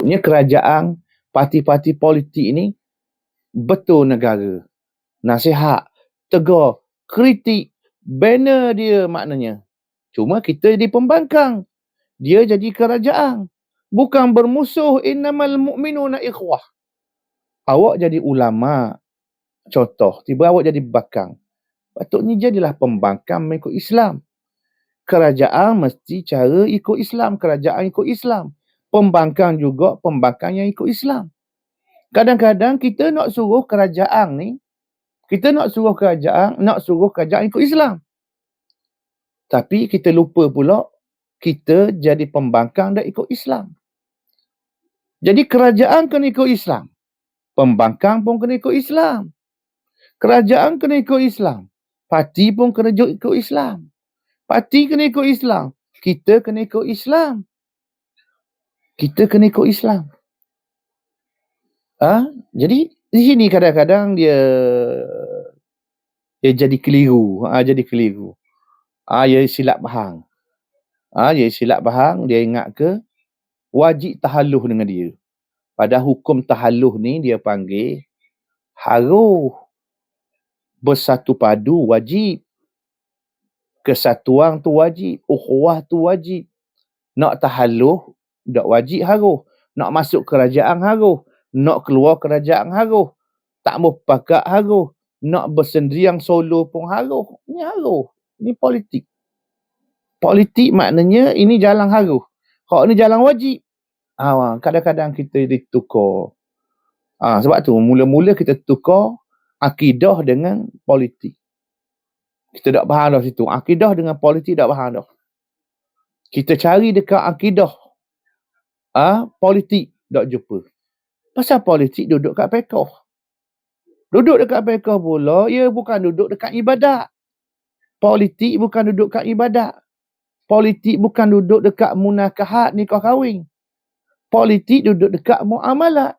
Maksudnya kerajaan, parti-parti politik ini betul negara. Nasihat, tegur, kritik, banner dia maknanya. Cuma kita jadi pembangkang. Dia jadi kerajaan. Bukan bermusuh, innamal mu'minuna ikhwah. Awak jadi ulama, contoh, tiba awak jadi bakang. Patutnya jadilah pembangkang mengikut Islam. Kerajaan mesti cara ikut Islam. Kerajaan ikut Islam. Pembangkang juga pembangkang yang ikut Islam. Kadang-kadang kita nak suruh kerajaan ni, kita nak suruh kerajaan ikut Islam. Tapi kita lupa pula, kita jadi pembangkang dan ikut Islam. Jadi kerajaan kena ikut Islam. Pembangkang pun kena ikut Islam. Kerajaan kena ikut Islam. Parti pun kena ikut Islam. Parti kena ikut Islam. Kita kena ikut Islam. Kita kena ikut Islam. Jadi di sini kadang-kadang dia jadi keliru. Jadi keliru. Dia silap faham. Dia silap faham, dia ingat ke wajib tahalluh dengan dia. Pada hukum tahalluh ni dia panggil harus bersatu padu wajib. Kesatuan tu wajib. Ukhuwah tu wajib. Nak tahalluh, tak wajib harus. Nak masuk kerajaan harus. Nak keluar kerajaan harus. Tak mau pakat harus. Nak bersendirian solo pun harus. Ini harus. Ini politik. Politik maknanya ini jalan harus. Kalau ini jalan wajib. Kadang-kadang kita ditukar. Sebab tu mula-mula kita tukar akidah dengan politik. Kita tak faham dah situ. Akidah dengan politik tak faham dah. Kita cari dekat akidah. Politik tak jumpa. Pasal politik duduk kat pekoh. Duduk dekat pekoh pula, ia bukan duduk dekat ibadat. Politik bukan duduk kat ibadat. Politik bukan duduk dekat munakahat nikah kahwin. Politik duduk dekat muamalat.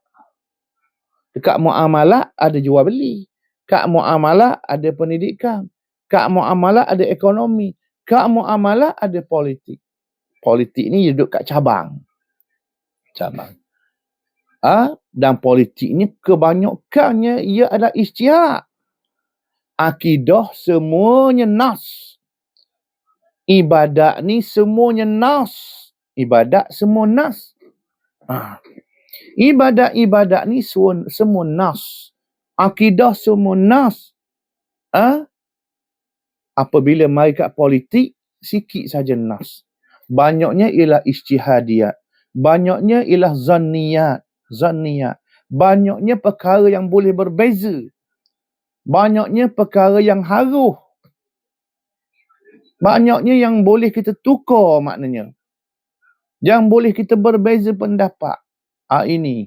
Dekat muamalat ada jual beli. Kat muamalat ada pendidikan. Kat muamalat ada ekonomi. Kat muamalat ada politik. Politik ni duduk kat cabang. Dan politik ni kebanyakannya ia adalah ijtihad. Akidah semuanya nas. Ibadat ni semuanya nas. Ibadat semua nas. Ibadat ni semua nas. Akidah semua nas. Apabila mari kat politik, sikit saja nas. Banyaknya ialah ijtihadiyat. Banyaknya ialah zanniyat. Banyaknya perkara yang boleh berbeza. Banyaknya perkara yang harus. Banyaknya yang boleh kita tukar maknanya. Yang boleh kita berbeza pendapat. Ini.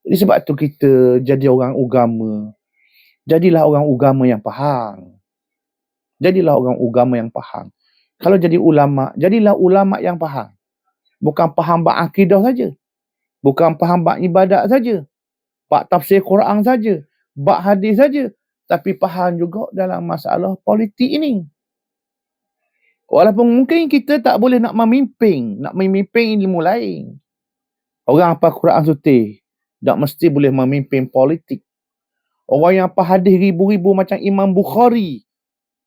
Jadi sebab tu kita jadi orang agama. Jadilah orang agama yang faham. Jadilah orang agama yang faham. Kalau jadi ulama, jadilah ulama yang faham. Bukan faham bab akidah saja. Bukan faham bab ibadat saja. Bab tafsir Quran saja. Bab hadis saja. Tapi faham juga dalam masalah politik ini. Walaupun mungkin kita tak boleh nak memimpin ilmu lain. Orang apa Quran suci, tak mesti boleh memimpin politik. Orang yang apa hadis ribu-ribu macam Imam Bukhari,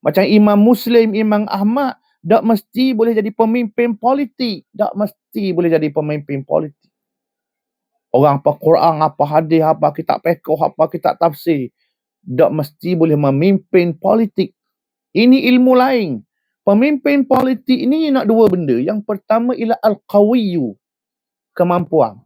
macam Imam Muslim, Imam Ahmad, tak mesti boleh jadi pemimpin politik. Tak mesti boleh jadi pemimpin politik. Orang apa Quran, apa hadis, apa kitab fiqh, apa kitab tafsir, tak mesti boleh memimpin politik. Ini ilmu lain. Pemimpin politik ini nak dua benda. Yang pertama ialah al-qawiyyu, kemampuan.